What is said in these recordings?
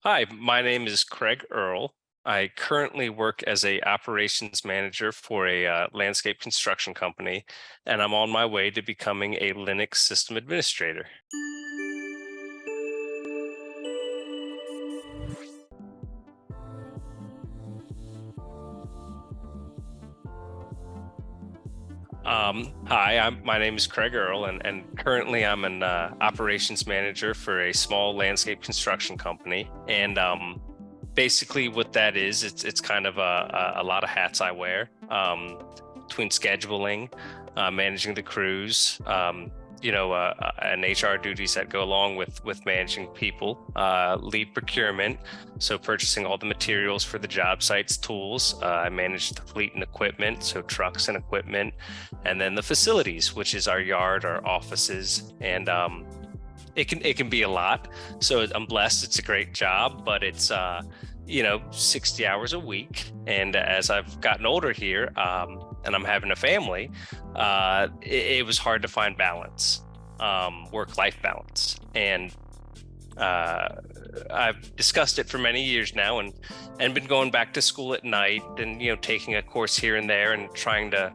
Hi, my name is Craig Earle. I currently work as a operations manager for a landscape construction company, and I'm on my way to becoming a Linux system administrator. Hi, my name is Craig Earle, and currently I'm an operations manager for a small landscape construction company. And basically, what that is, it's kind of a lot of hats I wear, between scheduling, managing the crews, and HR duties that go along with managing people, lead procurement, so purchasing all the materials for the job sites, tools. I manage the fleet and equipment, so trucks and equipment, and then the facilities, which is our yard, our offices, and it can be a lot. So I'm blessed. It's a great job, but it's 60 hours a week. And as I've gotten older here, and I'm having a family, it was hard to find balance, work-life balance. And I've discussed it for many years now, and been going back to school at night, and taking a course here and there, and trying to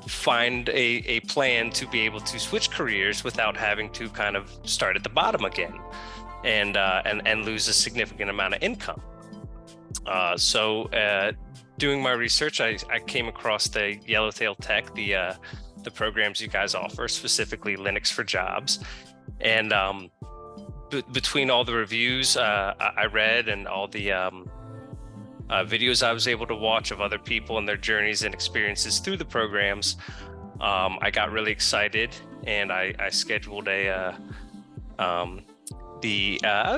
find a plan to be able to switch careers without having to kind of start at the bottom again, and lose a significant amount of income. So doing my research, I came across the Yellowtail Tech, the programs you guys offer, specifically Linux for Jobs. And between all the reviews I read, and all the videos I was able to watch of other people and their journeys and experiences through the programs, I got really excited, and I scheduled I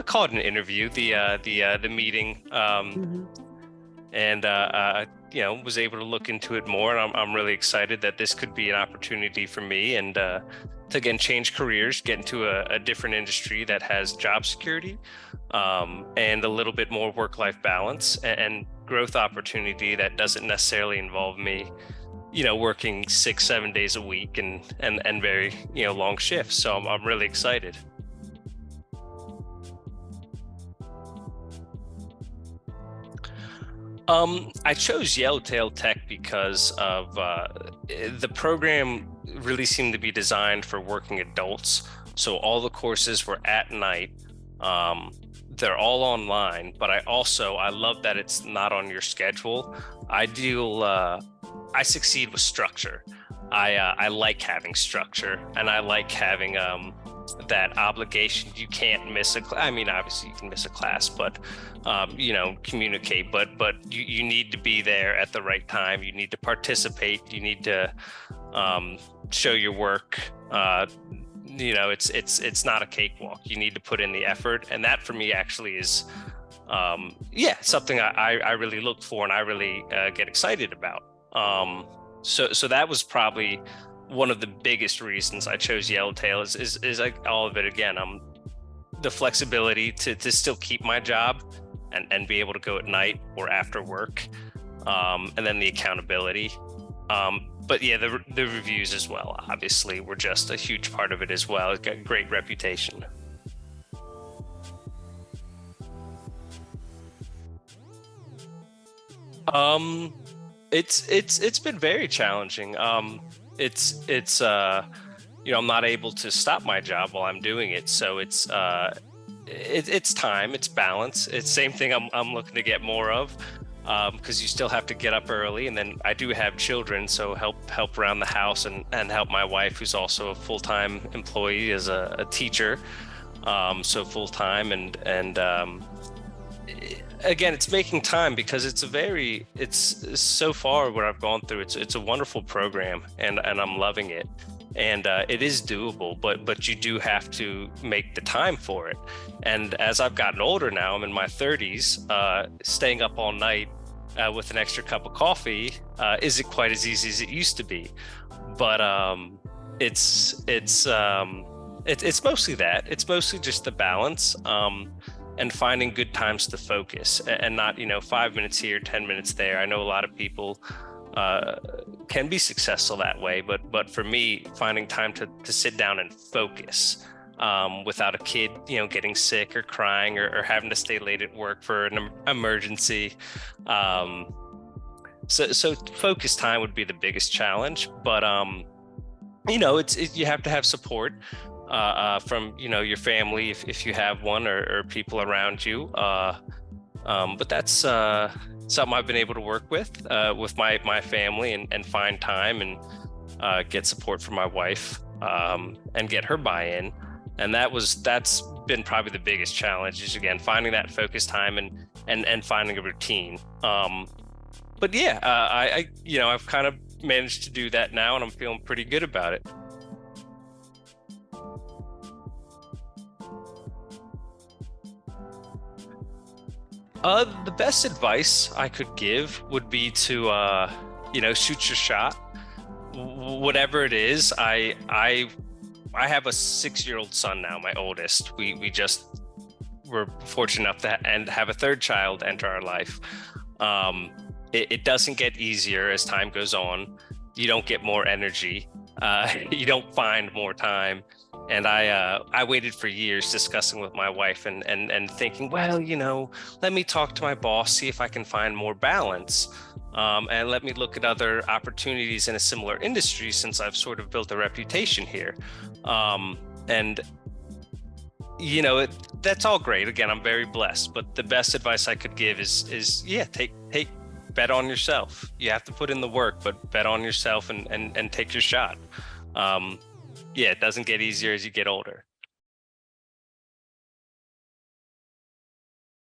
call it an interview, the meeting, and was able to look into it more. And I'm really excited that this could be an opportunity for me, and to again change careers, get into a different industry that has job security, and a little bit more work-life balance, and growth opportunity that doesn't necessarily involve me working 6-7 days a week, and very long shifts. So I'm really excited. I chose Yellowtail Tech because of the program really seemed to be designed for working adults. So all the courses were at night. They're all online, but I love that it's not on your schedule. I succeed with structure. I like having structure, and I like having that obligation. You can't miss I mean, obviously you can miss a class, but communicate, but you need to be there at the right time. You need to participate. You need to show your work. It's not a cakewalk. You need to put in the effort, and that for me actually is something I really look for, and I really get excited about. So that was probably one of the biggest reasons I chose Yellowtail, is like all of it. Again, the flexibility to still keep my job, and be able to go at night or after work, and then the accountability. But yeah, the reviews as well, obviously, were just a huge part of it as well. It got a great reputation. Um, it's been very challenging. I'm not able to stop my job while I'm doing it, so it's time, it's balance. It's same thing I'm looking to get more of, because you still have to get up early, and then I do have children, so help around the house, and help my wife, who's also a full-time employee as a teacher, so full-time, and again, it's making time, because it's so far what I've gone through. It's a wonderful program, and I'm loving it, and it is doable, but you do have to make the time for it. And as I've gotten older now, I'm in my 30s, staying up all night with an extra cup of coffee isn't quite as easy as it used to be. But it's mostly that. It's mostly just the balance, and finding good times to focus, and not 5 minutes here, 10 minutes there. I know a lot of people can be successful that way, but for me, finding time to sit down and focus, without a kid, getting sick or crying or having to stay late at work for an emergency. Um, so focus time would be the biggest challenge, but you have to have support from your family if you have one, or people around you. But that's something I've been able to work with my family, and find time and get support from my wife, and get her buy-in. And that's been probably the biggest challenge, is again finding that focus time and finding a routine. But yeah, I've kind of managed to do that now, and I'm feeling pretty good about it. The best advice I could give would be to, shoot your shot. Whatever it is. I have a 6-year-old son now, my oldest. We just were fortunate enough to and have a third child enter our life. It doesn't get easier as time goes on. You don't get more energy. You don't find more time. And I waited for years discussing with my wife and thinking, well, let me talk to my boss, see if I can find more balance. And let me look at other opportunities in a similar industry, since I've sort of built a reputation here. And that's all great. Again, I'm very blessed, but the best advice I could give is take bet on yourself. You have to put in the work, but bet on yourself and take your shot. It doesn't get easier as you get older.